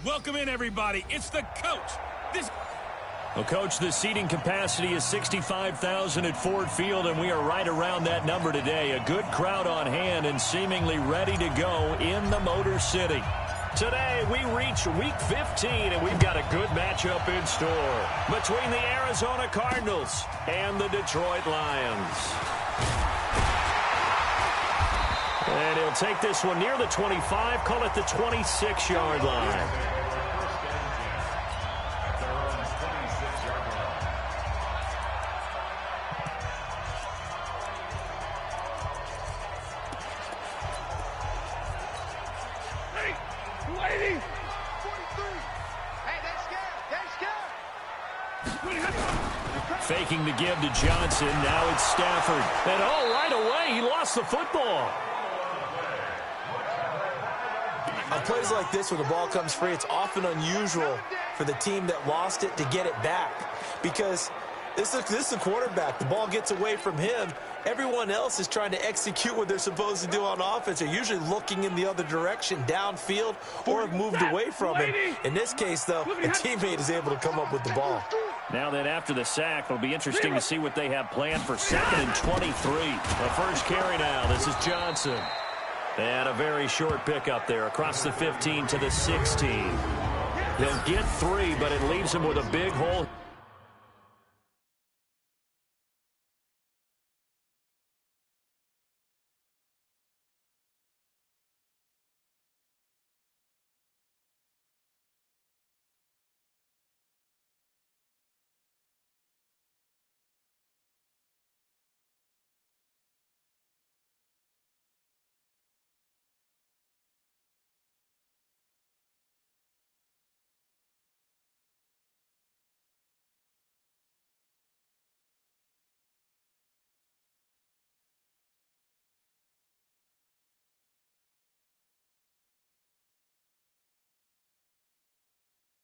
Welcome in, everybody. It's the coach. Well, Coach, the seating capacity is 65,000 at Ford Field, and we are right around that number today. A good crowd on hand and seemingly ready to go in the Motor City. Today, we reach Week 15, and we've got a good matchup in store between the Arizona Cardinals and the Detroit Lions. And he'll take this one near the 25, call it the 26-yard line. Faking the give to Johnson. Now it's Stafford. And right away, he lost the football. On plays like this where the ball comes free, it's often unusual for the team that lost it to get it back. Because this is a quarterback. The ball gets away from him. Everyone else is trying to execute what they're supposed to do on offense. They're usually looking in the other direction, downfield, or have moved away from him. In this case, though, a teammate is able to come up with the ball. Now then, after the sack, it'll be interesting to see what they have planned for 2nd and 23. The first carry now. This is Johnson. And a very short pickup there across the 15 to the 16. They'll get 3, but it leaves them with a big hole.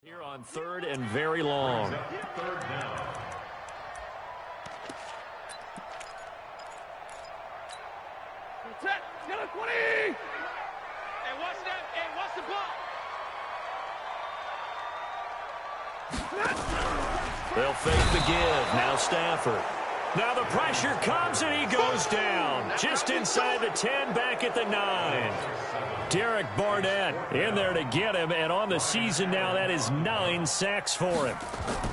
Here on 3rd and very long. Third down. Set. Get a 20. Hey, watch that. Hey, watch the ball. They'll fake the give. Now Stafford. Now the pressure comes and he goes down. Just inside the 10, back at the 9. Derek Barnett in there to get him, and on the season now, that is 9 sacks for him.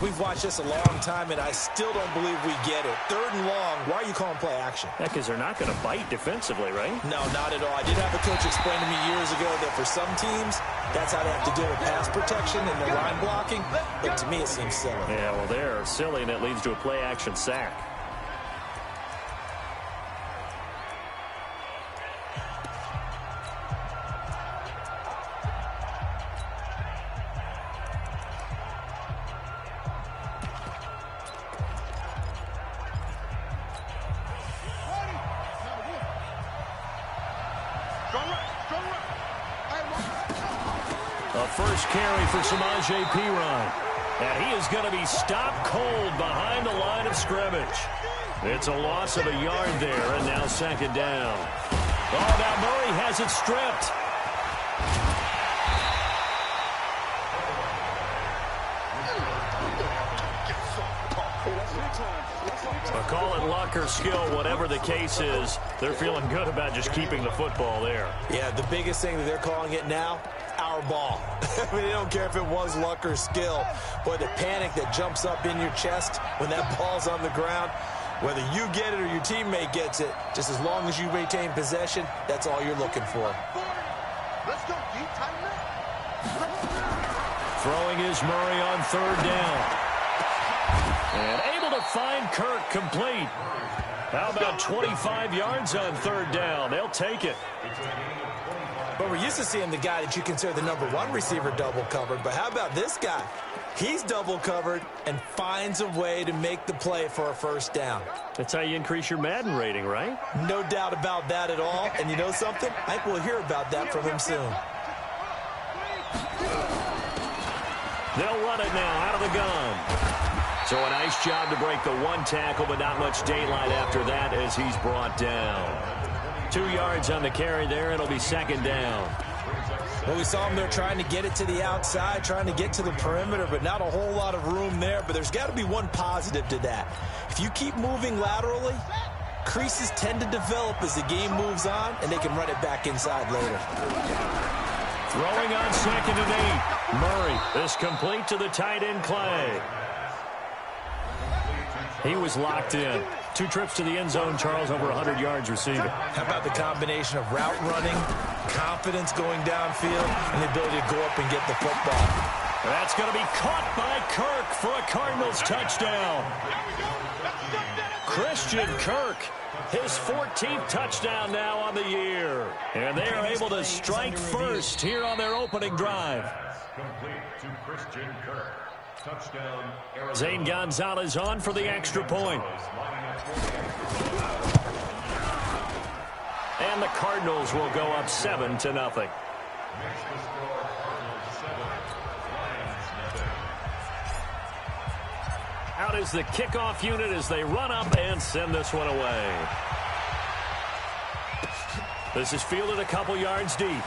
We've watched this a long time, and I still don't believe we get it. 3rd and long, why are you calling play action? Yeah, because they're not going to bite defensively, right? No, not at all. I did have a coach explain to me years ago that for some teams, that's how they have to deal with pass protection and their line blocking, but to me it seems silly. Yeah, well, they're silly, and it leads to a play action sack. First carry for Samaje Perine. And he is going to be stopped cold behind the line of scrimmage. It's a loss of a yard there, and now 2nd down. Oh, now Murray has it stripped. Call it luck or skill, whatever the case is, they're feeling good about just keeping the football there. Yeah, the biggest thing that they're calling it now, our ball. I mean, they don't care if it was luck or skill. Boy, the panic that jumps up in your chest when that ball's on the ground, whether you get it or your teammate gets it, just as long as you maintain possession, that's all you're looking for. Let's go, D. Tighten up. Throwing is Murray on 3rd down. And able to find Kirk complete. How about 25 yards on 3rd down? They'll take it. But we're used to seeing the guy that you consider the #1 receiver double covered. But how about this guy? He's double covered and finds a way to make the play for a 1st down. That's how you increase your Madden rating, right? No doubt about that at all. And you know something? I think we'll hear about that from him soon. They'll run it now out of the gun. So a nice job to break the 1 tackle, but not much daylight after that as he's brought down. 2 yards on the carry there. It'll be 2nd down. Well, we saw him there trying to get it to the outside, trying to get to the perimeter, but not a whole lot of room there. But there's got to be one positive to that. If you keep moving laterally, creases tend to develop as the game moves on, and they can run it back inside later. Throwing on 2nd and 8. Murray is complete to the tight end, Clay. He was locked in. 2 trips to the end zone, Charles, over 100 yards receiving. How about the combination of route running, confidence going downfield, and the ability to go up and get the football? That's going to be caught by Kirk for a Cardinals touchdown. Christian Kirk, his 14th touchdown now on the year. And they are able to strike first here on their opening drive. Complete to Christian Kirk. Touchdown, Zane Gonzalez on for the extra point. And the Cardinals will go up 7-0. Out is the kickoff unit as they run up and send this one away. This is fielded a couple yards deep.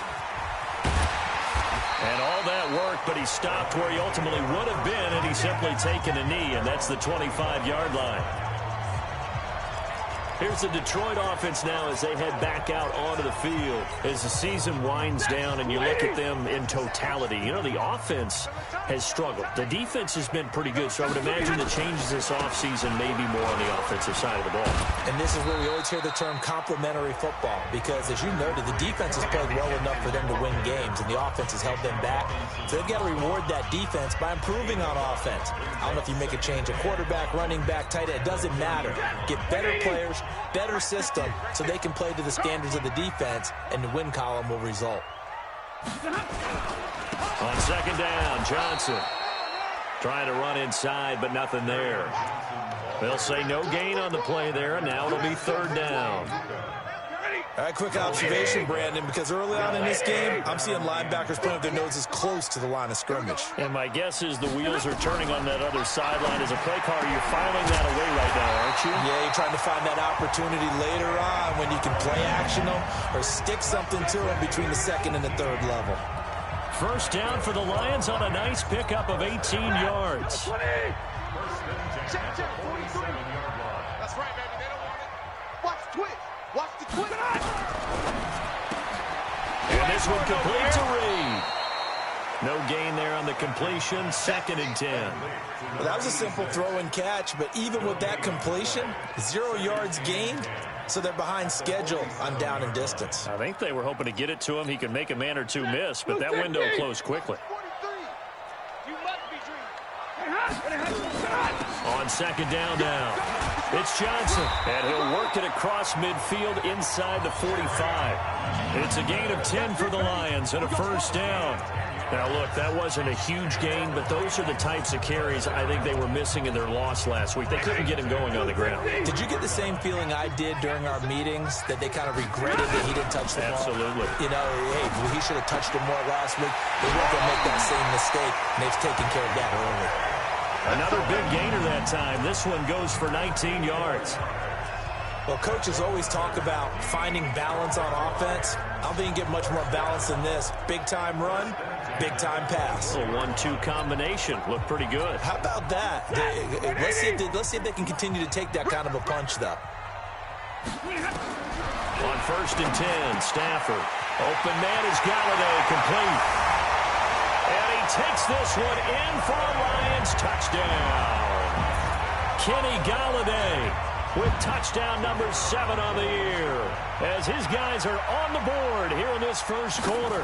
And all that work, but he stopped where he ultimately would have been had he simply taken a knee, and that's the 25-yard line. Here's the Detroit offense now as they head back out onto the field. As the season winds down and you look at them in totality, you know, the offense has struggled. The defense has been pretty good, so I would imagine the changes this offseason may be more on the offensive side of the ball. And this is where we always hear the term complementary football, because as you noted, the defense has played well enough for them to win games, and the offense has held them back. So they've got to reward that defense by improving on offense. I don't know if you make a change, a quarterback, running back, tight end, it doesn't matter. Get better players, better system, so they can play to the standards of the defense, and the win column will result. On 2nd down, Johnson trying to run inside, but nothing there. They'll say no gain on the play there, and now it'll be 3rd down. All right, quick observation, Brandon, because early on in this game, I'm seeing linebackers putting up their noses close to the line of scrimmage. And my guess is the wheels are turning on that other sideline. As a play caller, you're filing that away right now, aren't you? Yeah, you're trying to find that opportunity later on when you can play action them or stick something to them between the 2nd and the 3rd level. 1st down for the Lions on a nice pickup of 18 yards. That's right, baby. They don't want it. Watch the twitch. Watch the twitch. And this one complete to Reed. No gain there on the completion. 2nd and 10. Well, that was a simple throw and catch, but even with that completion, 0 yards gained, so they're behind schedule on down and distance. I think they were hoping to get it to him. He could make a man or two miss, but that window closed quickly. You must be dreaming. On 2nd down now, it's Johnson, and he'll work it across midfield inside the 45. It's a gain of 10 for the Lions and a 1st down. Now, look, that wasn't a huge gain, but those are the types of carries I think they were missing in their loss last week. They couldn't get him going on the ground. Did you get the same feeling I did during our meetings, that they kind of regretted that he didn't touch the ball? Absolutely. You know, hey, he should have touched it more last week. They weren't going to make that same mistake, and they've taken care of that early. Another big gainer that time. This one goes for 19 yards. Well, coaches always talk about finding balance on offense. I don't think you can get much more balance than this. Big-time run, big-time pass. A 1-2 combination. Looked pretty good. How about that? Let's see if they can continue to take that kind of a punch, though. On 1st and 10, Stafford. Open man is Galladay, complete. And he takes this one in for a Lions touchdown. Kenny Galladay with touchdown number 7 on the year, as his guys are on the board here in this 1st quarter.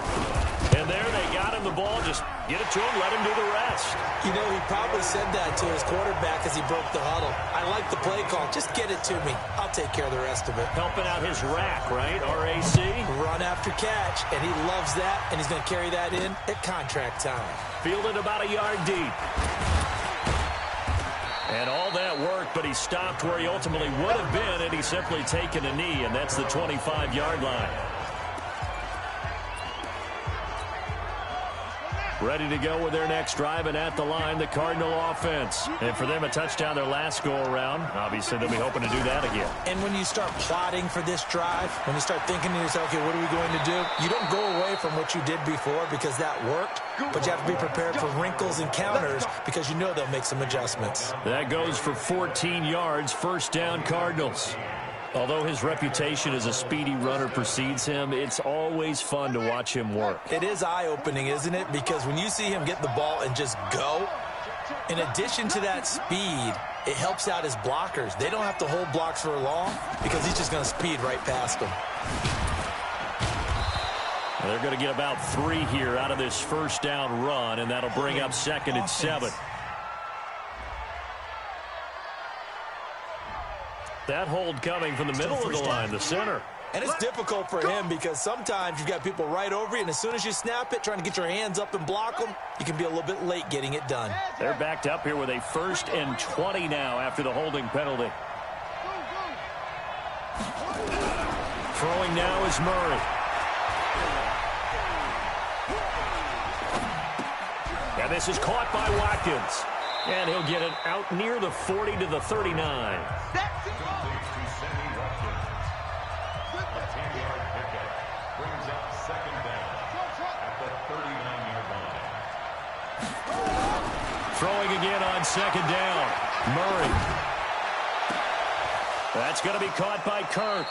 And there they got him the ball. Just get it to him, let him do the rest. You know, he probably said that to his quarterback as he broke the huddle. I like the play call. Just get it to me. I'll take care of the rest of it. Helping out his rack, right? R-A-C? Run after catch, and he loves that, and he's going to carry that in at contract time. Fielded about a yard deep. And all that work, but he stopped where he ultimately would have been had he simply taken a knee, and that's the 25-yard line. ready to go with their next drive, and at the line, the Cardinal offense. And for them, a touchdown their last go-around. Obviously, they'll be hoping to do that again. And when you start plotting for this drive, when you start thinking to yourself, okay, what are we going to do? You don't go away from what you did before because that worked, but you have to be prepared for wrinkles and counters because you know they'll make some adjustments. That goes for 14 yards, first down Cardinals. Although his reputation as a speedy runner precedes him, it's always fun to watch him work. It is eye-opening, isn't it? Because when you see him get the ball and just go, in addition to that speed, it helps out his blockers. They don't have to hold blocks for long because he's just going to speed right past them. They're going to get about 3 here out of this first down run, and that'll bring up 2nd and 7. That hold coming from the middle of the line, the center. And it's difficult for him because sometimes you've got people right over you, and as soon as you snap it, trying to get your hands up and block them, you can be a little bit late getting it done. They're backed up here with a 1st and 20 now after the holding penalty. Throwing now is Murray. And this is caught by Watkins. And he'll get it out near the 40 to the 39. Throwing again on 2nd down. Murray. That's going to be caught by Kirk.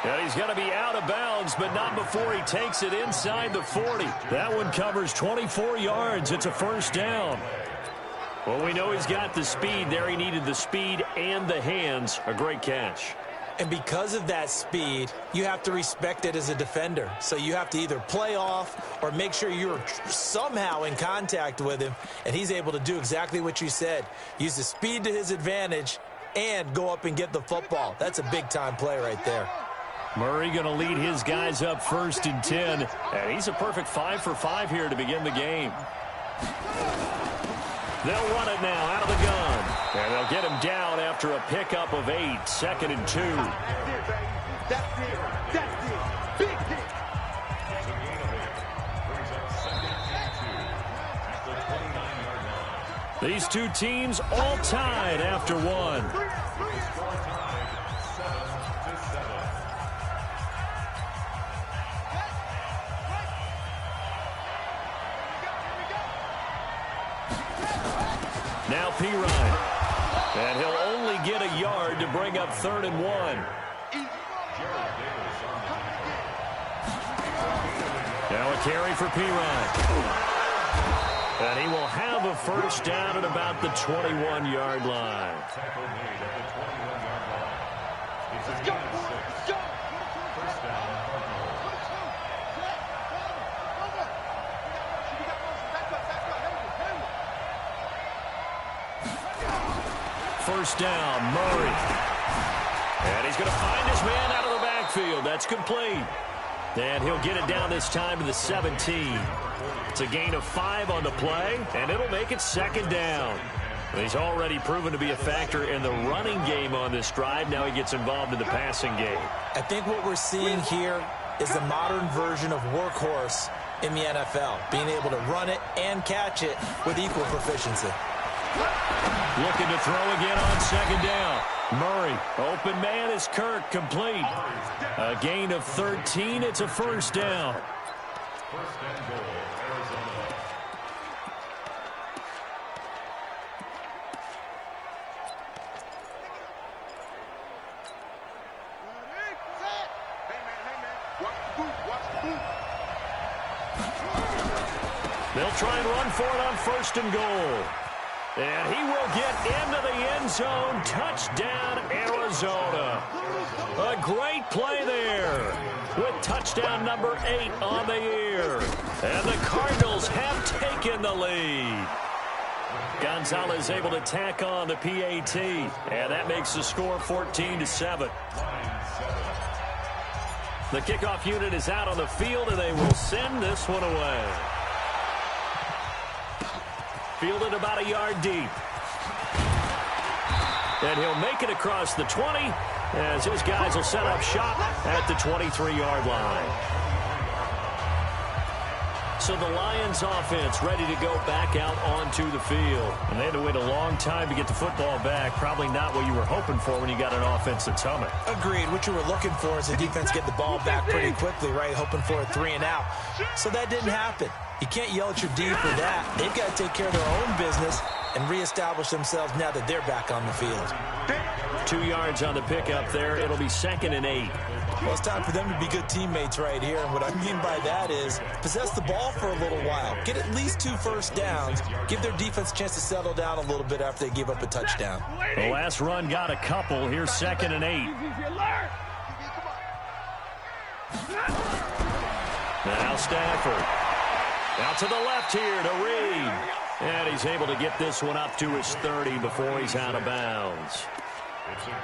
And he's going to be out of bounds, but not before he takes it inside the 40. That one covers 24 yards. It's a first down. Well, we know he's got the speed there. He needed the speed and the hands. A great catch. And because of that speed, you have to respect it as a defender. So you have to either play off or make sure you're somehow in contact with him, and he's able to do exactly what you said. Use the speed to his advantage and go up and get the football. That's a big-time play right there. Murray going to lead his guys up 1st and 10, and he's a perfect 5 for 5 here to begin the game. They'll run it now out of the gun. And they'll get him down after a pickup of 8, 2nd and 2. That's it. That's it. Big hit. These two teams all tied after one. Now Pirine. And he'll only get a yard to bring up 3rd and 1. Now a carry for Pirine. And he will have a first down at about the 21-yard line. Let's go. Let's go. First down, Murray. And he's going to find his man out of the backfield. That's complete. And he'll get it down this time to the 17. It's a gain of 5 on the play, and it'll make it 2nd down. He's already proven to be a factor in the running game on this drive. Now he gets involved in the passing game. I think what we're seeing here is the modern version of workhorse in the NFL, being able to run it and catch it with equal proficiency. Looking to throw again on 2nd down. Murray, open man is Kirk, complete. A gain of 13, it's a first down. First and goal, Arizona. They'll try and run for it on 1st and goal. And he will get into the end zone. Touchdown, Arizona. A great play there with touchdown number 8 on the year. And the Cardinals have taken the lead. Gonzalez able to tack on the PAT. And that makes the score 14-7. The kickoff unit is out on the field, and they will send this one away. Fielded about a yard deep. And he'll make it across the 20 as his guys will set up shop at the 23-yard line. So the Lions offense ready to go back out onto the field. And they had to wait a long time to get the football back. Probably not what you were hoping for when you got an offense that's humming. Agreed. What you were looking for is the defense get the ball back pretty quickly, right? Hoping for a 3 and out. So that didn't happen. You can't yell at your D for that. They've got to take care of their own business and reestablish themselves now that they're back on the field. 2 yards on the pickup there. It'll be 2nd and 8. Well, it's time for them to be good teammates right here. And what I mean by that is possess the ball for a little while. Get at least 2 first downs. Give their defense a chance to settle down a little bit after they give up a touchdown. The last run got a couple. Here's 2nd and 8. Now Stafford. Out to the left here to Reed. And he's able to get this one up to his 30 before he's out of bounds.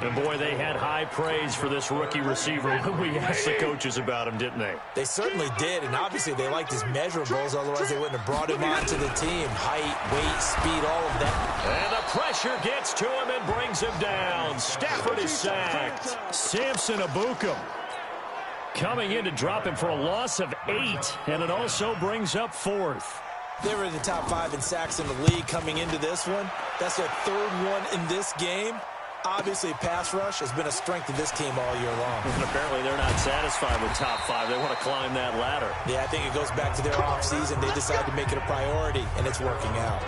And, boy, they had high praise for this rookie receiver when we asked the coaches about him, didn't they? They certainly did, and obviously they liked his measurables. Otherwise, they wouldn't have brought him onto the team. Height, weight, speed, all of that. And the pressure gets to him and brings him down. Stafford is sacked. Samson Abukum coming in to drop him for a loss of 8, and it also brings up 4th. They were in the top 5 in sacks in the league coming into this one. That's their 3rd one in this game. Obviously, pass rush has been a strength of this team all year long. And apparently they're not satisfied with top 5. They want to climb that ladder. Yeah, I think it goes back to their offseason. They decided to make it a priority, and it's working out.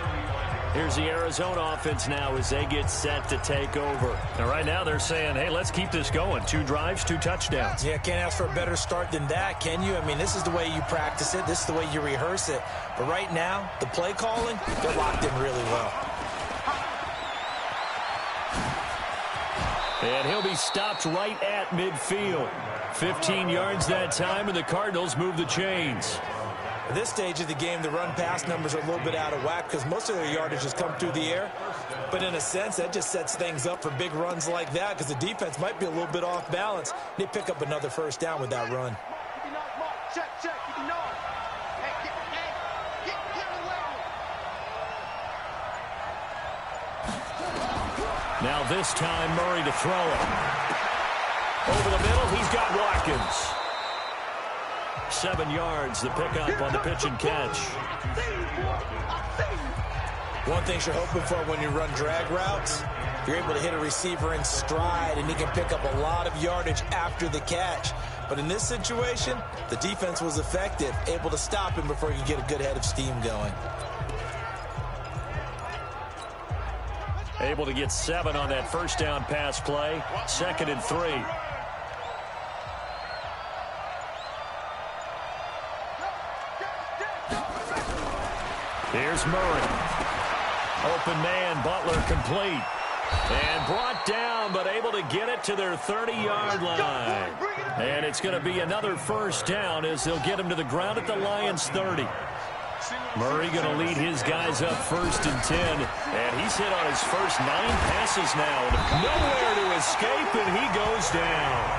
Here's the Arizona offense now as they get set to take over. And right now they're saying, hey, let's keep this going. 2 drives, 2 touchdowns. Yeah, can't ask for a better start than that, can you? I mean, this is the way you practice it. This is the way you rehearse it. But right now, the play calling, they're locked in really well. And he'll be stopped right at midfield. 15 yards that time, and the Cardinals move the chains. At this stage of the game, the run-pass numbers are a little bit out of whack because most of their yardage has come through the air. But in a sense, that just sets things up for big runs like that because the defense might be a little bit off balance. They pick up another first down with that run. Now this time, Murray to throw it. Over the middle, he's got Watkins. 7 yards, the pickup on the pitch and catch. One thing you're hoping for when you run drag routes, you're able to hit a receiver in stride, and he can pick up a lot of yardage after the catch. But in this situation, the defense was effective, able to stop him before he could get a good head of steam going. Able to get 7 on that first down pass play. 2nd and 3. Here's Murray. Open man, Butler complete. And brought down, but able to get it to their 30-yard line. And it's going to be another first down as they'll get him to the ground at the Lions' 30. Murray going to lead his guys up 1st and 10. And he's hit on his first 9 passes now. Nowhere to escape, and he goes down.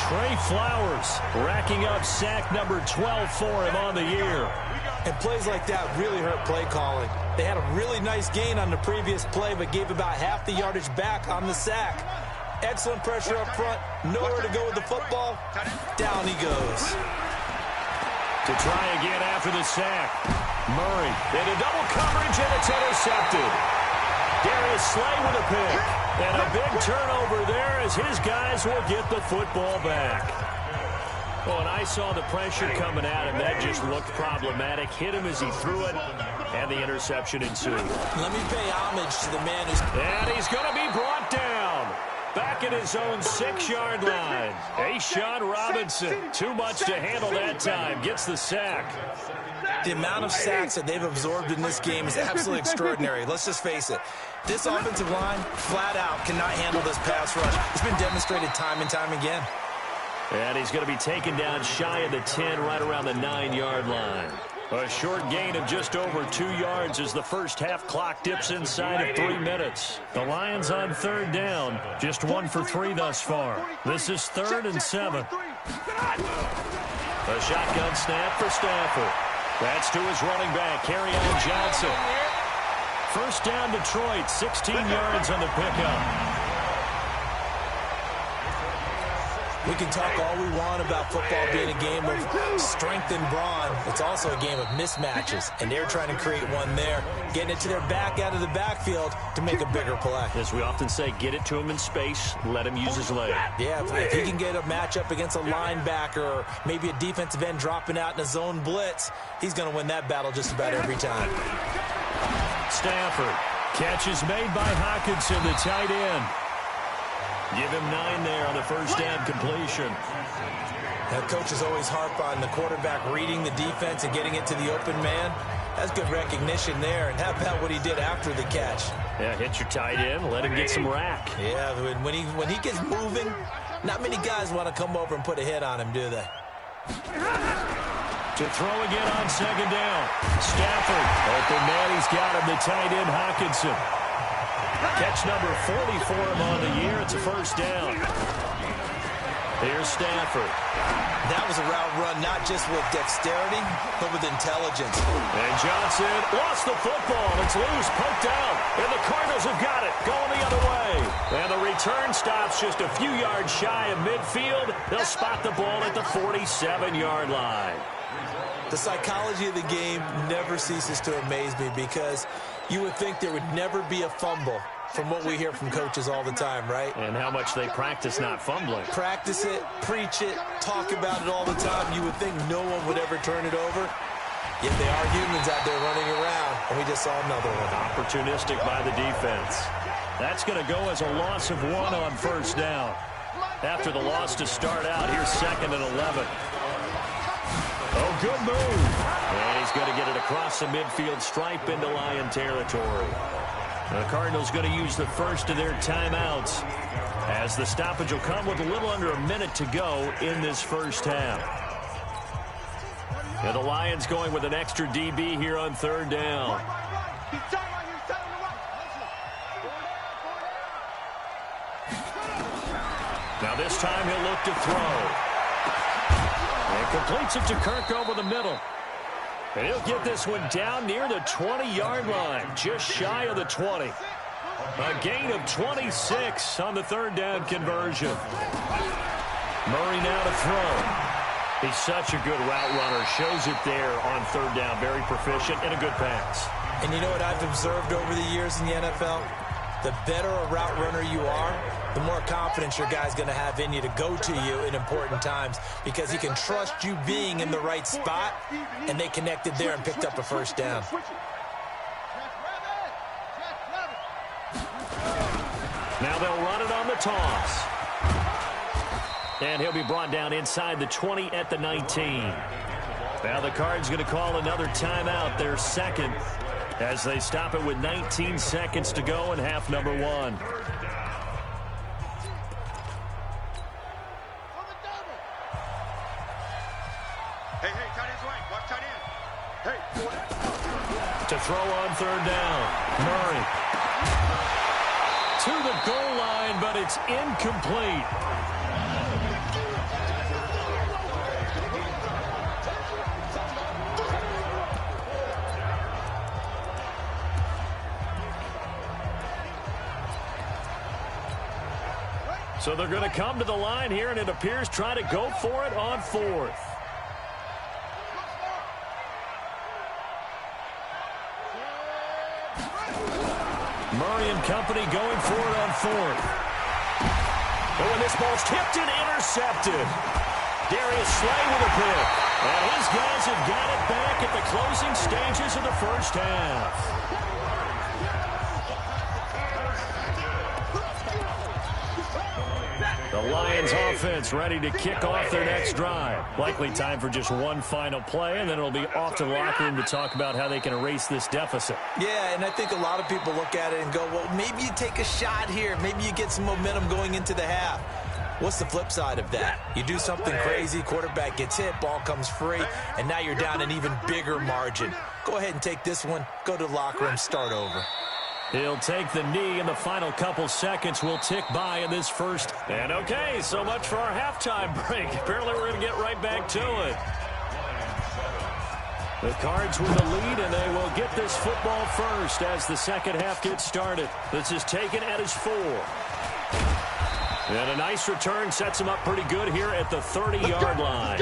Trey Flowers racking up sack number 12 for him on the year. And plays like that really hurt play calling. They had a really nice gain on the previous play, but gave about half the yardage back on the sack. Excellent pressure up front. Nowhere to go with the football. Down he goes. To try again after the sack. Murray into double coverage, and it's intercepted. Darius Slay with a pick. And a big turnover there as his guys will get the football back. Well, and I saw the pressure coming at him. That just looked problematic. Hit him as he threw it, and the interception ensued. Let me pay homage to the man who's... And he's going to be brought down. Back at his own 6-yard line. A'Shawn Robinson. Too much to handle that time. Gets the sack. The amount of sacks that they've absorbed in this game is absolutely extraordinary. Let's just face it. This offensive line, flat out, cannot handle this pass rush. It's been demonstrated time and time again. And he's going to be taken down shy of the 10, right around the 9-yard line. A short gain of just over 2 yards as the first half clock dips inside of 3 minutes. The Lions on 3rd down, just 1 for 3 thus far. This is 3rd and 7. A shotgun snap for Stafford. That's to his running back, Kerryon Johnson. First down Detroit, 16 yards on the pickup. We can talk all we want about football being a game of strength and brawn. It's also a game of mismatches, and they're trying to create one there, getting it to their back out of the backfield to make a bigger play. As we often say, get it to him in space, let him use his leg. Yeah, if he can get a matchup against a linebacker or maybe a defensive end dropping out in a zone blitz, he's going to win that battle just about every time. Stafford. Catch is made by Hockenson, the tight end. Give him 9 there on the first down completion. Now, coaches always harp on the quarterback reading the defense and getting it to the open man. That's good recognition there. And how about what he did after the catch? Yeah, hit your tight end, let him get some rack. Yeah, when he gets moving, not many guys want to come over and put a hit on him, do they? To throw again on second down. Stafford. Open man, he's got him, the tight end Hockenson. Catch number 40 for him on the year. It's a first down. Here's Stafford. That was a route run, not just with dexterity, but with intelligence. And Johnson lost the football. It's loose, poked out. And the Cardinals have got it, going the other way. And the return stops just a few yards shy of midfield. They'll spot the ball at the 47-yard line. The psychology of the game never ceases to amaze me because you would think there would never be a fumble from what we hear from coaches all the time, right? And how much they practice not fumbling. Practice it, preach it, talk about it all the time. You would think no one would ever turn it over. Yet they are humans out there running around, and we just saw another one. Opportunistic by the defense. That's going to go as a loss of 1 on first down. After the loss to start out, here's 2nd and 11. Oh, good move. And he's going to get it across the midfield stripe into Lion territory. The Cardinals going to use the first of their timeouts as the stoppage will come with a little under a minute to go in this first half. And the Lions going with an extra DB here on third down. Now this time he'll look to throw. And completes it to Kirk over the middle. And he'll get this one down near the 20-yard line, just shy of the 20. A gain of 26 on the third down conversion. Murray now to throw. He's such a good route runner. Shows it there on third down. Very proficient and a good pass. And you know what I've observed over the years in the NFL? The better a route runner you are, the more confidence your guy's going to have in you to go to you in important times because he can trust you being in the right spot, and they connected there and picked up a first down. Now they'll run it on the toss. And he'll be brought down inside the 20 at the 19. Now the Cards going to call another timeout, their second, as they stop it with 19 seconds to go in half number 1. Hey, tight end's right. Watch tight end. Hey. To throw on third down. Murray. To the goal line, but it's incomplete. So they're going to come to the line here, and it appears try to go for it on 4th. Murray and company going for it on 4th. Oh, and this ball's tipped and intercepted. Darius Slay with a pick. And his guys have got it back at the closing stages of the first half. The Lions offense ready to kick off their next drive. Likely time for just one final play, and then it'll be off to the locker room to talk about how they can erase this deficit. Yeah, and I think a lot of people look at it and go, well, maybe you take a shot here. Maybe you get some momentum going into the half. What's the flip side of that? You do something crazy, quarterback gets hit, ball comes free, and now you're down an even bigger margin. Go ahead and take this one, go to the locker room, start over. He'll take the knee, and the final couple seconds will tick by in this first. And okay, so much for our halftime break. Apparently we're going to get right back to it. The Cards with the lead, and they will get this football first as the second half gets started. This is taken at his 4. And a nice return sets him up pretty good here at the 30-yard line.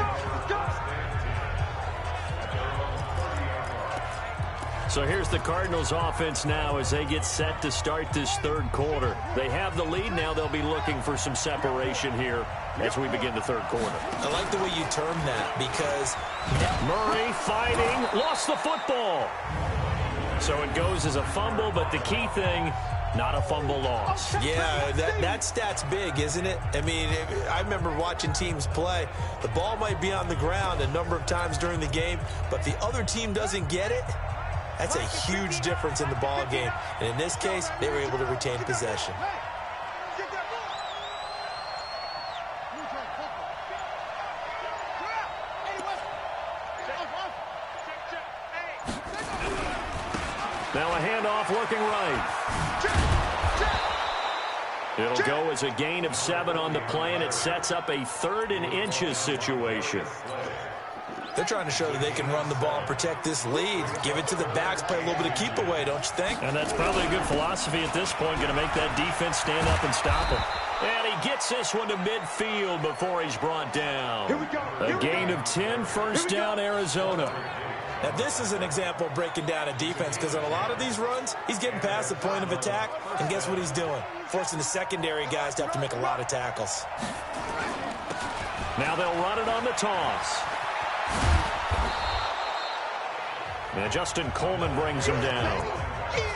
So here's the Cardinals offense now as they get set to start this third quarter. They have the lead now. They'll be looking for some separation here as we begin the third quarter. I like the way you term that because Murray fighting, lost the football. So it goes as a fumble, but the key thing, not a fumble loss. Yeah, that stat's big, isn't it? I mean, I remember watching teams play. The ball might be on the ground a number of times during the game, but the other team doesn't get it. That's a huge difference in the ball game. And in this case, they were able to retain possession. Now a handoff looking right. It'll go as a gain of 7 on the play, and it sets up a 3rd and inches situation. They're trying to show that they can run the ball and protect this lead. Give it to the backs, play a little bit of keep away, don't you think? And that's probably a good philosophy at this point, going to make that defense stand up and stop him. And he gets this one to midfield before he's brought down. Here we go. A gain of 10, first down, Arizona. Now, this is an example of breaking down a defense because on a lot of these runs, he's getting past the point of attack, and guess what he's doing? Forcing the secondary guys to have to make a lot of tackles. Now they'll run it on the toss. And Justin Coleman brings him down.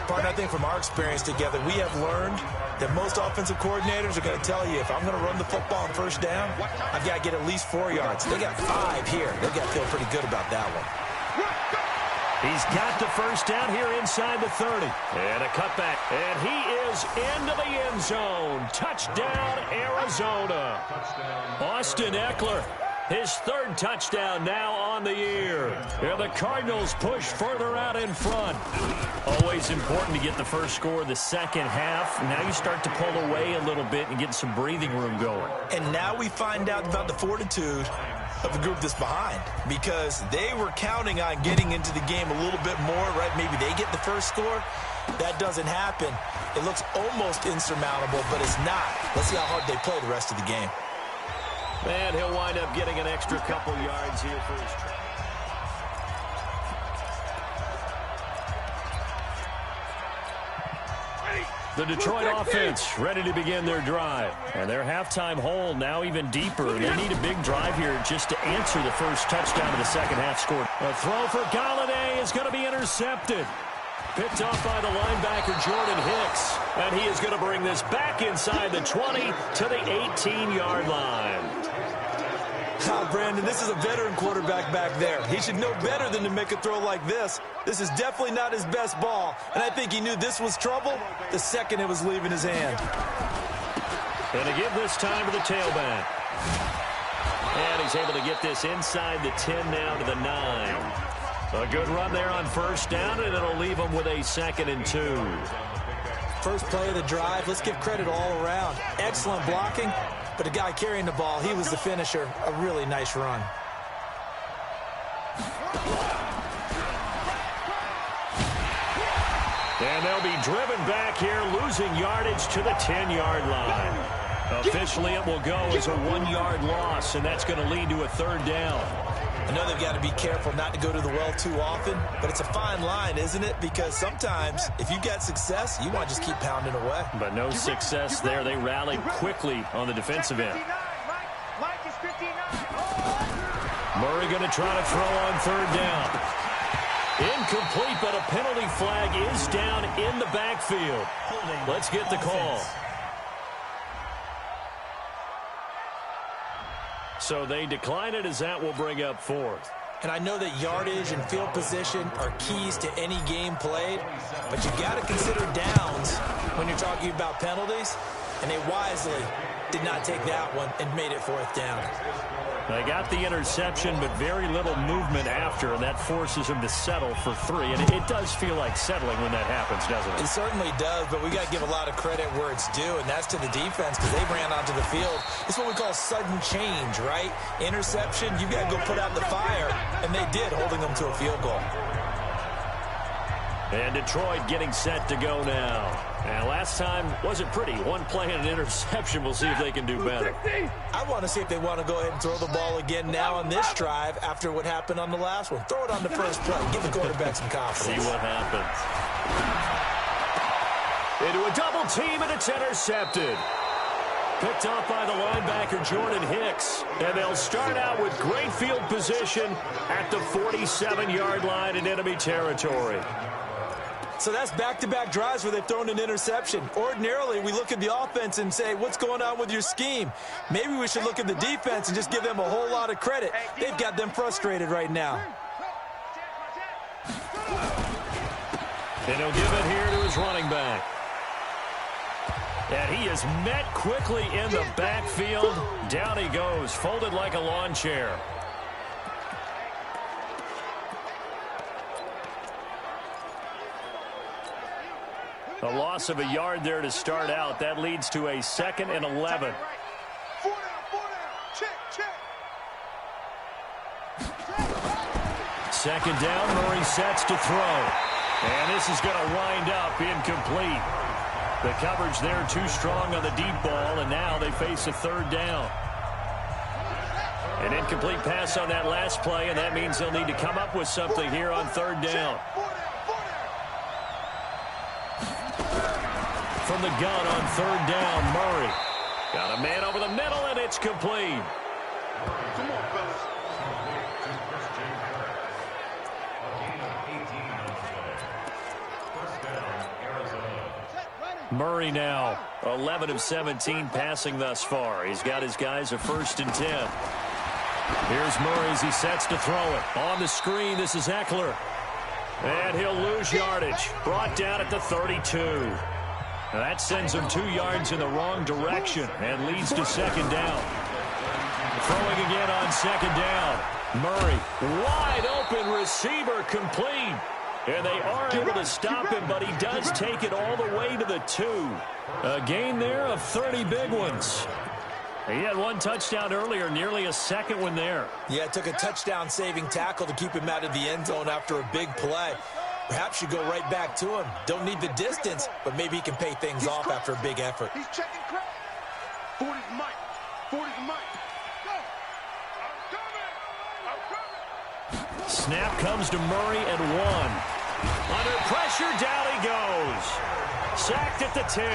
Partner, I think from our experience together, we have learned that most offensive coordinators are going to tell you, if I'm going to run the football on first down, I've got to get at least 4 yards. They got 5 here. They've got to feel pretty good about that one. He's got the first down here inside the 30. And a cutback. And he is into the end zone. Touchdown, Arizona. Austin Eckler, his 3rd touchdown now on the year. And the Cardinals push further out in front. Always important to get the first score of the second half. Now you start to pull away a little bit and get some breathing room going. And now we find out about the fortitude of the group that's behind, because they were counting on getting into the game a little bit more, right? Maybe they get the first score. That doesn't happen. It looks almost insurmountable, but it's not. Let's see how hard they play the rest of the game. And he'll wind up getting an extra couple yards here for his try. The Detroit offense ready to begin their drive. And their halftime hole now even deeper. They need a big drive here just to answer the first touchdown of the second half score. A throw for Galladay is going to be intercepted. Picked off by the linebacker Jordan Hicks. And he is going to bring this back inside the 20 to the 18-yard line. Brandon, this is a veteran quarterback back there. He should know better than to make a throw like this. This is definitely not his best ball, and I think he knew this was trouble the second it was leaving his hand. And to give this time to the tailback. And he's able to get this inside the 10 now to the 9. A good run there on first down, and it'll leave him with a 2nd and 2. First play of the drive, let's give credit all around. Excellent blocking. But the guy carrying the ball, he was the finisher. A really nice run. And they'll be driven back here, losing yardage to the 10-yard line. Officially, it will go as a 1-yard loss, and that's going to lead to a 3rd down. I know they've got to be careful not to go to the well too often, but it's a fine line, isn't it? Because sometimes, if you've got success, you want to just keep pounding away. But no success there. They rallied quickly on the defensive end. Murray going to try to throw on 3rd down. Incomplete, but a penalty flag is down in the backfield. Let's get the call. So they decline it as that will bring up 4th. And I know that yardage and field position are keys to any game played, but you've got to consider downs when you're talking about penalties, and they wisely did not take that one and made it 4th down. They got the interception, but very little movement after, and that forces them to settle for 3. And it does feel like settling when that happens, doesn't it? It certainly does, but we got to give a lot of credit where it's due, and that's to the defense because they ran onto the field. It's what we call sudden change, right? Interception, you got to go put out the fire, and they did, holding them to a field goal. And Detroit getting set to go now. And last time wasn't pretty. One play and an interception. We'll see if they can do better. I want to see if they want to go ahead and throw the ball again now on this drive after what happened on the last one. Throw it on the first play. Give the quarterback some confidence. See what happens. Into a double team, and it's intercepted. Picked off by the linebacker, Jordan Hicks. And they'll start out with great field position at the 47-yard line in enemy territory. So that's back-to-back drives where they've thrown an interception. Ordinarily, we look at the offense and say, what's going on with your scheme? Maybe we should look at the defense and just give them a whole lot of credit. They've got them frustrated right now. And he'll give it here to his running back. And he is met quickly in the backfield. Down he goes, folded like a lawn chair. A loss of a yard there to start out. That leads to a 2nd and 11. Second down, Murray sets to throw. And this is going to wind up incomplete. The coverage there too strong on the deep ball, and now they face a 3rd down. An incomplete pass on that last play, and that means they'll need to come up with something here on 3rd down. From the gun on 3rd down, Murray. Got a man over the middle, and it's complete. Come on, fellas. Murray now 11 of 17 passing thus far. He's got his guys a 1st and 10. Here's Murray as he sets to throw it. On the screen, this is Eckler. And he'll lose yardage. Brought down at the 32. Now that sends him 2 yards in the wrong direction and leads to 2nd down. Throwing again on 2nd down. Murray, wide open receiver, complete. And they are able to stop him, but he does take it all the way to the 2. A gain there of 30 big ones. He had 1 touchdown earlier, nearly a 2nd one there. Yeah, it took a touchdown-saving tackle to keep him out of the end zone after a big play. Perhaps you go right back to him. Don't need the distance, but maybe he can pay things off after a big effort. He's checking crap. 40's Mike. 40's Mike. Go. I'm coming. Snap comes to Murray and 1. Under pressure, down he goes. Sacked at the 10.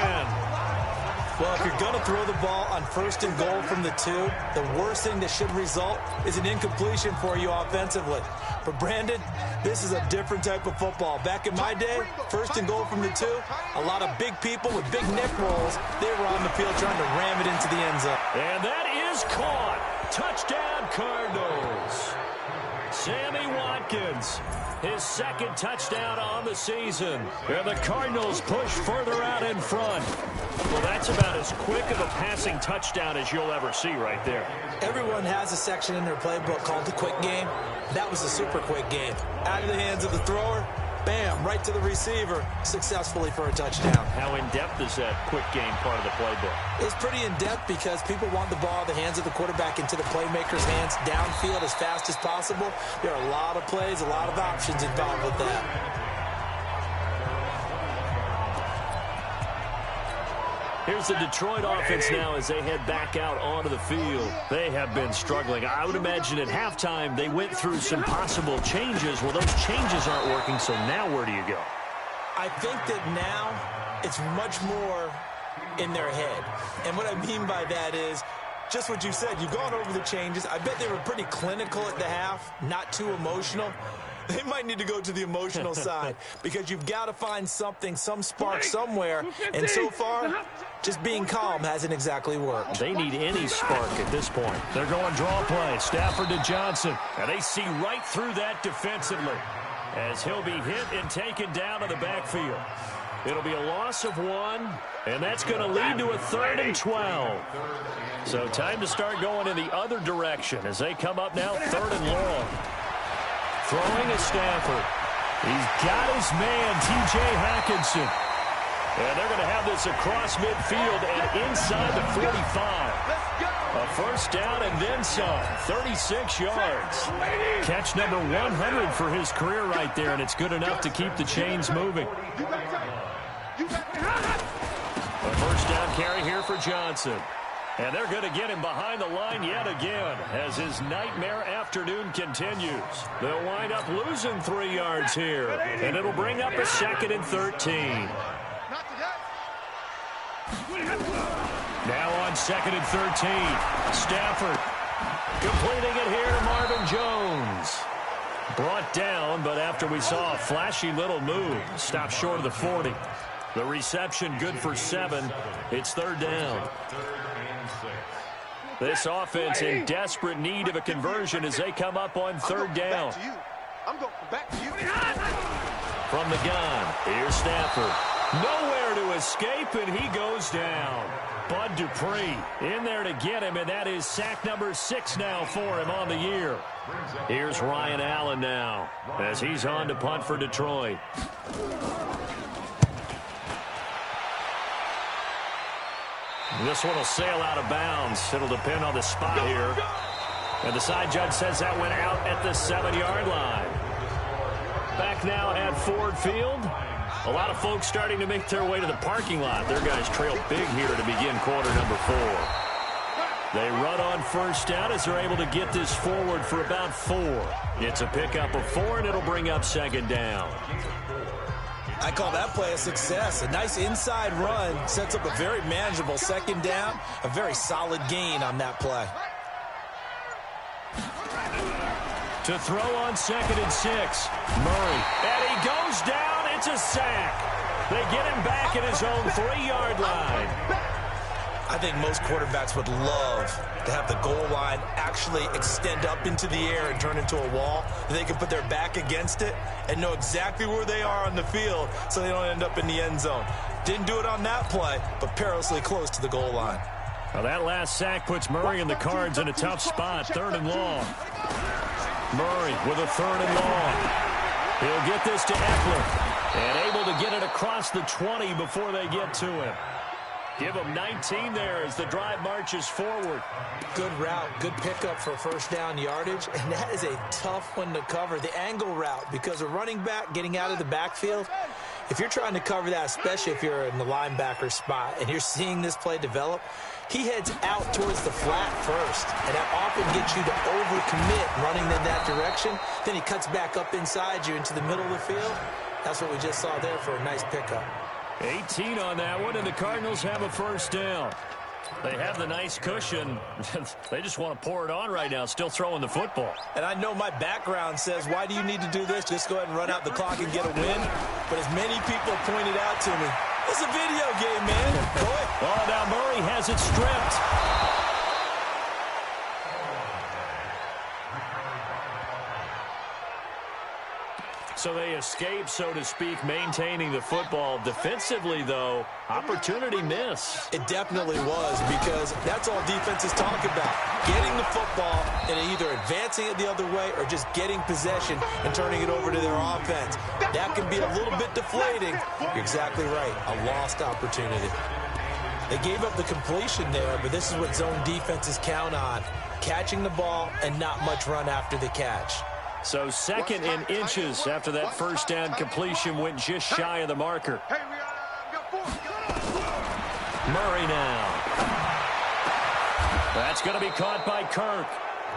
Well, if you're going to throw the ball on 1st and goal from the 2, the worst thing that should result is an incompletion for you offensively. But, Brandon, this is a different type of football. Back in my day, 1st and goal from the 2, a lot of big people with big neck rolls, they were on the field trying to ram it into the end zone. And that is caught. Touchdown, Cardinals. Sammy Watkins, his 2nd touchdown on the season. And the Cardinals push further out in front. Well, that's about as quick of a passing touchdown as you'll ever see right there. Everyone has a section in their playbook called the quick game. That was a super quick game. Out of the hands of the thrower, bam, right to the receiver, successfully for a touchdown. How in-depth is that quick game part of the playbook? It's pretty in-depth because people want the ball in the hands of the quarterback into the playmaker's hands downfield as fast as possible. There are a lot of plays, a lot of options involved with that. Here's the Detroit offense now as they head back out onto the field. They have been struggling. I would imagine at halftime they went through some possible changes. Well, those changes aren't working, so now where do you go? I think that now it's much more in their head. And what I mean by that is just what you said. You've gone over the changes. I bet they were pretty clinical at the half, not too emotional. They might need to go to the emotional side because you've got to find something, some spark somewhere. And so far, just being calm hasn't exactly worked. They need any spark at this point. They're going draw play. Stafford to Johnson. And they see right through that defensively as he'll be hit and taken down to the backfield. It'll be a loss of 1, and that's going to lead to a 3rd and 12. So time to start going in the other direction as they come up now 3rd and long. Throwing is Stafford. He's got his man, T.J. Hawkinson. And they're going to have this across midfield and inside the 45. Let's go. A first down and then some. 36 yards. Catch number 100 for his career right there, and it's good enough to keep the chains moving. A first down carry here for Johnson. And they're going to get him behind the line yet again as his nightmare afternoon continues. They'll wind up losing 3 yards here, and it'll bring up a 2nd and 13. Now on 2nd and 13, Stafford completing it here to Marvin Jones. Brought down, but after we saw a flashy little move, stopped short of the 40. The reception good for 7. It's 3rd down. This offense in desperate need of a conversion as they come up on 3rd down. I'm going back to you. From the gun, here's Stafford. Nowhere to escape, and he goes down. Bud Dupree in there to get him, and that is sack number 6 now for him on the year. Here's Ryan Allen now as he's on to punt for Detroit. This one will sail out of bounds. It'll depend on the spot here. And the side judge says that went out at the 7-yard line. Back now at Ford Field. A lot of folks starting to make their way to the parking lot. Their guys trail big here to begin quarter number 4. They run on first down as they're able to get this forward for about 4. It's a pickup of 4, and it'll bring up 2nd down. I call that play a success. A nice inside run sets up a very manageable 2nd down. A very solid gain on that play. To throw on 2nd and 6. Murray. And he goes down. It's a sack. They get him back at his own 3-yard line. I think most quarterbacks would love to have the goal line actually extend up into the air and turn into a wall. They can put their back against it and know exactly where they are on the field so they don't end up in the end zone. Didn't do it on that play, but perilously close to the goal line. Well, that last sack puts Murray and the Cards in a tough spot. 3rd and long. Murray with a 3rd and long. He'll get this to Eckler and able to get it across the 20 before they get to him. Give him 19 there as the drive marches forward. Good route, good pickup for first down yardage, and that is a tough one to cover. The angle route, because a running back getting out of the backfield, if you're trying to cover that, especially if you're in the linebacker spot and you're seeing this play develop, he heads out towards the flat first, and that often gets you to overcommit running in that direction. Then he cuts back up inside you into the middle of the field. That's what we just saw there for a nice pickup. 18 on that one, and the Cardinals have a first down. They have the nice cushion. They just want to pour it on right now, still throwing the football. And I know my background says, why do you need to do this? Just go ahead and run out the clock and get a win. But as many people pointed out to me, it's a video game, man. Go ahead. Oh, now Murray has it stripped. So they escape, so to speak, maintaining the football. Defensively, though, opportunity miss. It definitely was, because that's all defenses talk about. Getting the football and either advancing it the other way or just getting possession and turning it over to their offense. That can be a little bit deflating. You're exactly right. A lost opportunity. They gave up the completion there, but this is what zone defenses count on. Catching the ball and not much run after the catch. So 2nd and inches after that first down completion went just shy of the marker. Murray now. That's going to be caught by Kirk.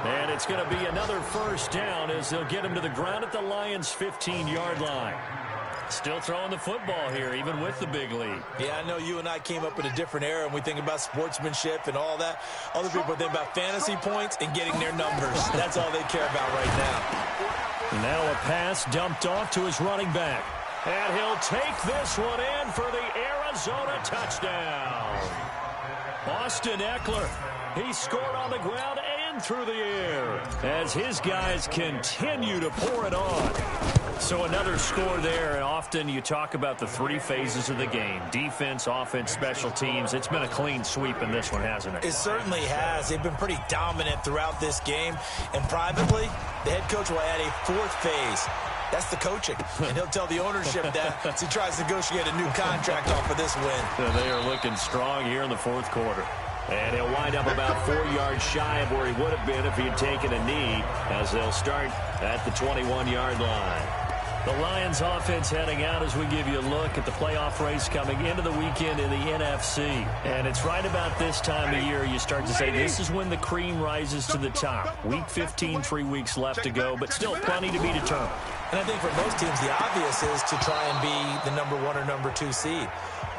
And it's going to be another first down as they'll get him to the ground at the Lions' 15-yard line. Still throwing the football here, even with the big lead. Yeah, I know you and I came up in a different era, and we think about sportsmanship and all that. Other people think about fantasy points and getting their numbers. That's all they care about right now. Now a pass dumped off to his running back. And he'll take this one in for the Arizona touchdown. Austin Eckler, he scored on the ground and through the air as his guys continue to pour it on. So another score there, and often you talk about the 3 phases of the game. Defense, offense, special teams. It's been a clean sweep in this one, hasn't it? It certainly has. They've been pretty dominant throughout this game. And privately, the head coach will add a 4th phase. That's the coaching. And he'll tell the ownership that as he tries to negotiate a new contract off of this win. They are looking strong here in the 4th quarter. And he'll wind up about 4 yards shy of where he would have been if he had taken a knee, as they'll start at the 21-yard line. The Lions offense heading out as we give you a look at the playoff race coming into the weekend in the NFC. And it's right about this time of year you start to say this is when the cream rises to the top. Week 15, 3 weeks left to go, but still plenty to be determined. And I think for most teams, the obvious is to try and be the number 1 or number 2 seed.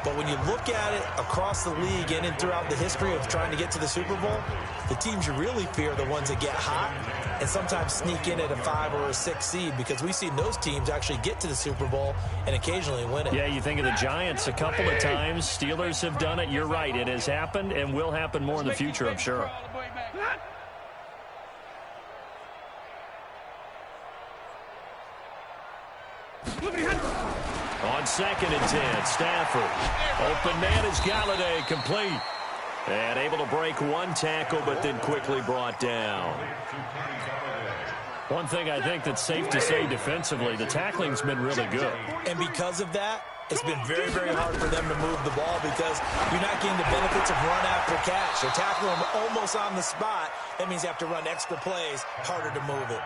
But when you look at it across the league and throughout the history of trying to get to the Super Bowl, the teams you really fear are the ones that get hot and sometimes sneak in at a 5 or a 6 seed, because we've seen those teams actually get to the Super Bowl and occasionally win it. Yeah, you think of the Giants a couple of times. Steelers have done it. You're right. It has happened and will happen more in the future, I'm sure. On 2nd and 10, Stafford. Open man is Galladay, complete. And able to break 1 tackle, but then quickly brought down. One thing I think that's safe to say defensively, the tackling's been really good. And because of that, it's been very, very hard for them to move the ball because you're not getting the benefits of run after catch. They're tackling them almost on the spot. That means you have to run extra plays, harder to move it.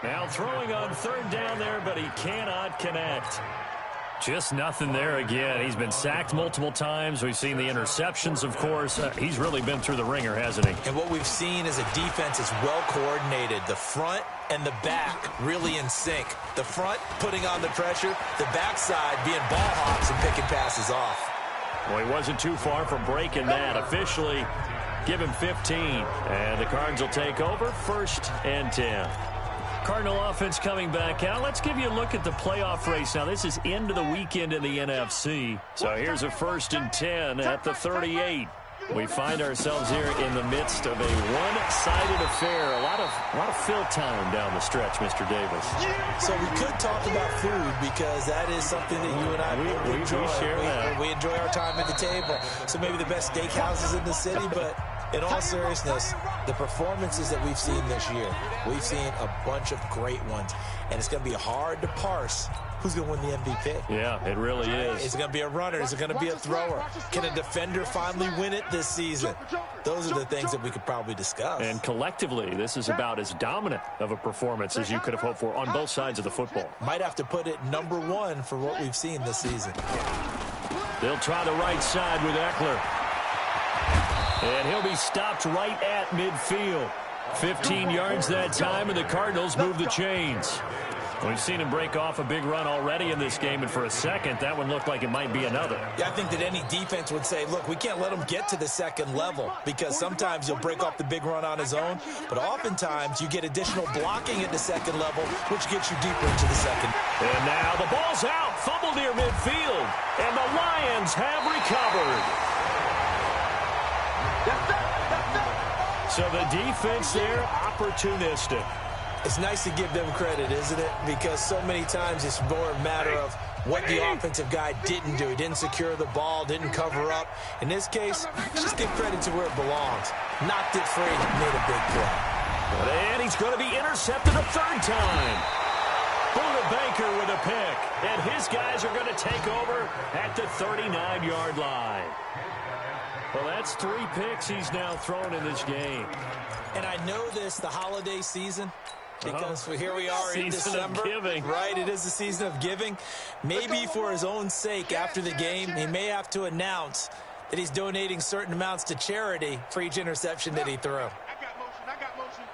Now throwing on 3rd down there, but he cannot connect. Just nothing there again. He's been sacked multiple times. We've seen the interceptions, of course. He's really been through the ringer, hasn't he? And what we've seen is a defense is well coordinated. The front and the back really in sync. The front putting on the pressure, the backside being ball hawks and picking passes off. Well, he wasn't too far from breaking that. Officially, give him 15. And the Cards will take over 1st and 10. Cardinal offense coming back out. Let's give you a look at the playoff race. Now, this is into the weekend in the NFC. So here's a 1st and 10 at the 38. We find ourselves here in the midst of a one-sided affair. A lot of fill time down the stretch, Mr. Davis. So we could talk about food because that is something that you and I we enjoy. Share that. We enjoy our time at the table. So maybe the best steakhouses in the city, but in all seriousness, the performances that we've seen this year, we've seen a bunch of great ones. And it's going to be hard to parse who's going to win the MVP. Yeah, it really is. Is it going to be a runner? Is it going to be a thrower? Can a defender finally win it this season? Those are the things that we could probably discuss. And collectively, this is about as dominant of a performance as you could have hoped for on both sides of the football. Might have to put it number 1 for what we've seen this season. They'll try the right side with Eckler. And he'll be stopped right at midfield. 15 yards that time, and the Cardinals move the chains. We've seen him break off a big run already in this game, and for a second, that one looked like it might be another. Yeah, I think that any defense would say, look, we can't let him get to the 2nd level because sometimes he'll break off the big run on his own, but oftentimes you get additional blocking at the 2nd level, which gets you deeper into the 2nd. And now the ball's out, fumbled near midfield, and the Lions have recovered. So the defense there, opportunistic. It's nice to give them credit, isn't it? Because so many times it's more a matter of what the offensive guy didn't do. He didn't secure the ball, didn't cover up. In this case, just give credit to where it belongs. Knocked it free, made a big play. And he's going to be intercepted a 3rd time. Buda Baker with a pick. And his guys are going to take over at the 39-yard line. Well, that's 3 picks he's now thrown in this game. And I know this, the holiday season, because here we are in December. Season of giving. Right, it is the season of giving. Maybe for his own sake after the game, he may have to announce that he's donating certain amounts to charity for each interception that he threw. I got motion.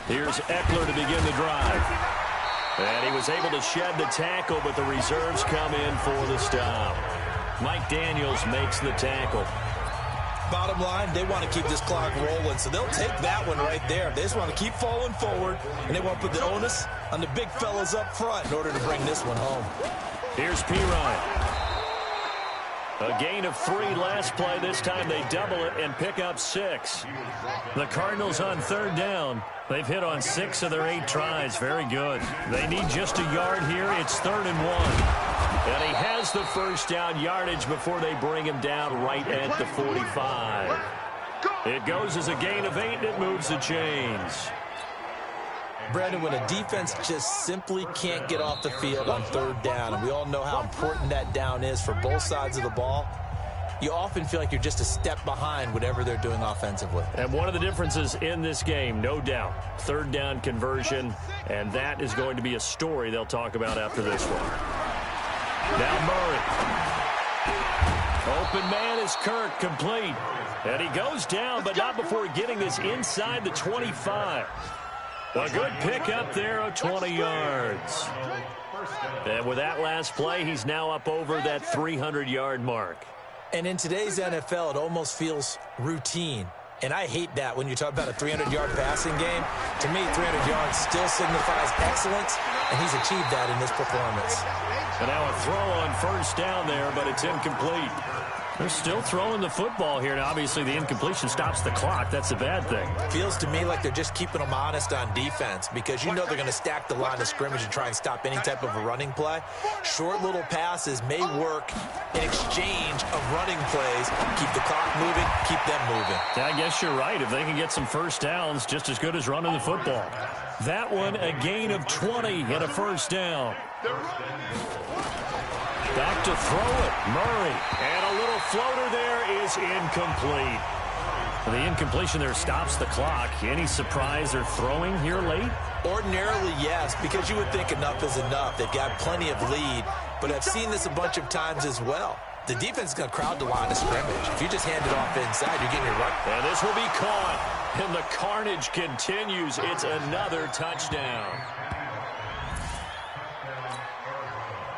Here's Eckler to begin the drive. And he was able to shed the tackle, but the reserves come in for the stop. Mike Daniels makes the tackle. Bottom line, they want to keep this clock rolling, so they'll take that one right there. They just want to keep falling forward, and they want to put the onus on the big fellas up front in order to bring this one home. Here's Pirine. A gain of 3 last play. This time they double it and pick up 6. The Cardinals on 3rd down. They've hit on 6 of their 8 tries. Very good. They need just a yard here. It's 3rd and 1. And he has the 1st down yardage before they bring him down right at the 45. It goes as a gain of 8, and it moves the chains. Brandon, when a defense just simply can't get off the field on third down, and we all know how important that down is for both sides of the ball, you often feel like you're just a step behind whatever they're doing offensively. And one of the differences in this game, no doubt, third down conversion, and that is going to be a story they'll talk about after this one. Now Murray. Open man is Kirk, complete. And he goes down, but not before getting this inside the 25. A good pickup there of 20 yards. And with that last play, he's now up over that 300-yard mark. And in today's NFL, it almost feels routine. And I hate that when you talk about a 300-yard passing game. To me, 300 yards still signifies excellence, and he's achieved that in this performance. And now a throw on first down there, but it's incomplete. They're still throwing the football here, and obviously the incompletion stops the clock. That's a bad thing. Feels to me like they're just keeping them honest on defense because you know they're going to stack the line of scrimmage and try and stop any type of a running play. Short little passes may work in exchange of running plays. Keep the clock moving, keep them moving. Yeah, I guess you're right. If they can get some first downs, just as good as running the football. That one, a gain of 20 and a first down. Back to throw it, Murray. And a little floater there is incomplete. The incompletion there stops the clock. Any surprise they're throwing here late? Ordinarily, yes, because you would think enough is enough. They've got plenty of lead, but I've seen this a bunch of times as well. The defense is going to crowd the line of scrimmage. If you just hand it off inside, you're getting your run. And this will be caught. And the carnage continues. It's another touchdown.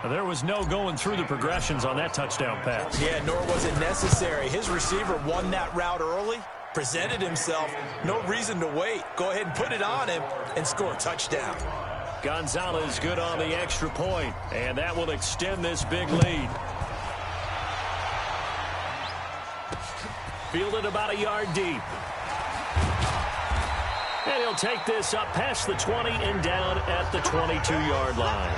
There was no going through the progressions on that touchdown pass. Yeah, nor was it necessary. His receiver won that route early, presented himself. No reason to wait. Go ahead and put it on him and score a touchdown. Gonzalez good on the extra point, and that will extend this big lead. Fielded about a yard deep. And he'll take this up past the 20 and down at the 22-yard line.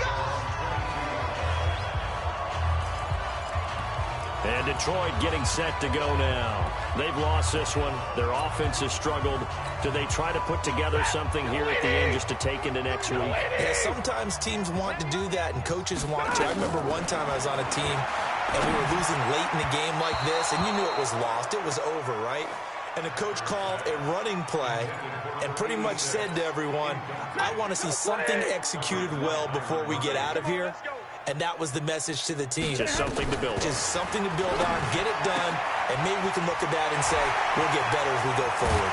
And Detroit getting set to go now. They've lost this one. Their offense has struggled. Do they try to put together something here at the end just to take into next week? Yeah, sometimes teams want to do that and coaches want to. I remember one time I was on a team and we were losing late in the game like this, and you knew it was lost. It was over, right? And the coach called a running play and pretty much said to everyone, I want to see something executed well before we get out of here. And that was the message to the team. Just something to build on. Just something to build on, get it done, and maybe we can look at that and say, we'll get better as we go forward.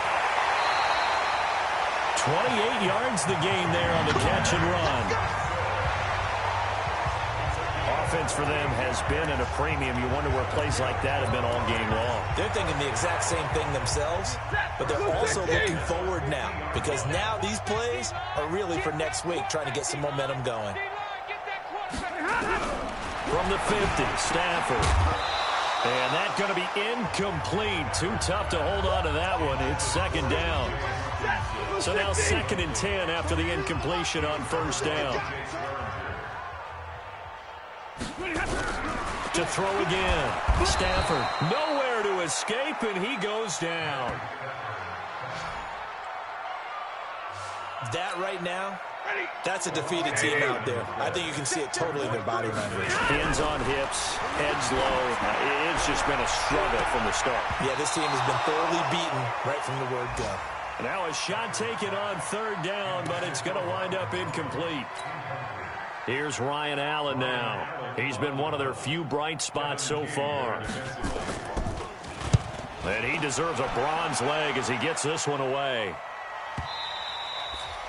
28 yards the gain there on the catch and run. Offense for them has been at a premium. You wonder where plays like that have been all game long. They're thinking the exact same thing themselves, but they're also looking forward now because now these plays are really for next week, trying to get some momentum going. From the 50, Stafford. And that's going to be incomplete. Too tough to hold on to that one. It's second down. So now 2nd and 10 after the incompletion on first down. To throw again. Stafford nowhere to escape, and he goes down. That right now, that's a defeated team out there. I think you can see it totally in their body language. Hands on hips, heads low. It's just been a struggle from the start. Yeah, this team has been thoroughly beaten right from the word go. Now a shot taken on third down, but it's going to wind up incomplete. Here's Ryan Allen now. He's been one of their few bright spots so far. And he deserves a bronze leg as he gets this one away.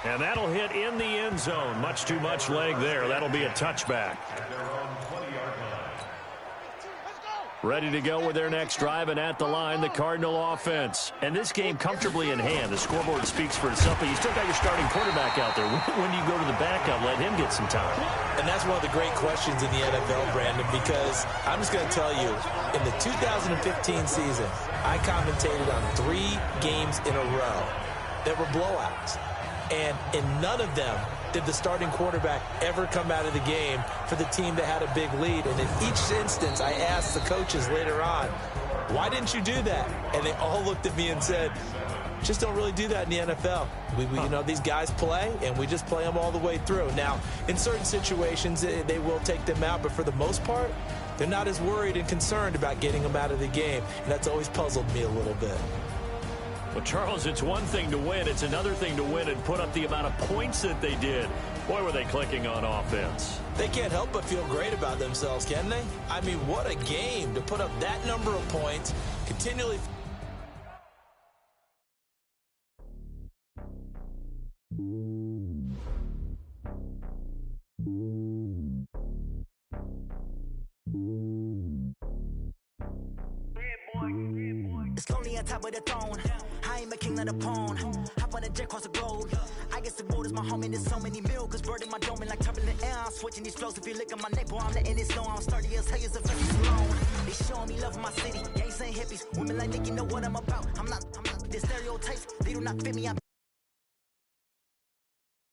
And that'll hit in the end zone. Much too much leg there. That'll be a touchback. Ready to go with their next drive, and at the line, the Cardinal offense. And this game comfortably in hand. The scoreboard speaks for itself, but you still got your starting quarterback out there. When do you go to the backup? Let him get some time. And that's one of the great questions in the NFL, Brandon, because I'm just going to tell you, in the 2015 season, I commentated on 3 games in a row that were blowouts. And in none of them did the starting quarterback ever come out of the game for the team that had a big lead. And in each instance, I asked the coaches later on, why didn't you do that? And they all looked at me and said, Just don't really do that in the NFL. You know, these guys play, and we just play them all the way through. Now, in certain situations, they will take them out, but for the most part, they're not as worried and concerned about getting them out of the game, and that's always puzzled me a little bit. Well, Charles, it's one thing to win. It's another thing to win and put up the amount of points that they did. Boy, were they clicking on offense. They can't help but feel great about themselves, can they? I mean, what a game to put up that number of points, continually. It's lonely on top of the throne. I ain't a king of the pawn. Hop on a jet across the globe. I guess the road is my home and there's so many miracles burning my dome and like turbulent air. I'm switching these flows. If you look at my neck, boy, I'm letting it slow. I'm sturdy as hell as a fucking alone. They showing me love in my city. Gangs ain't hippies. Women like Nicky know what I'm about. I'm not the stereotypes. They do not fit me.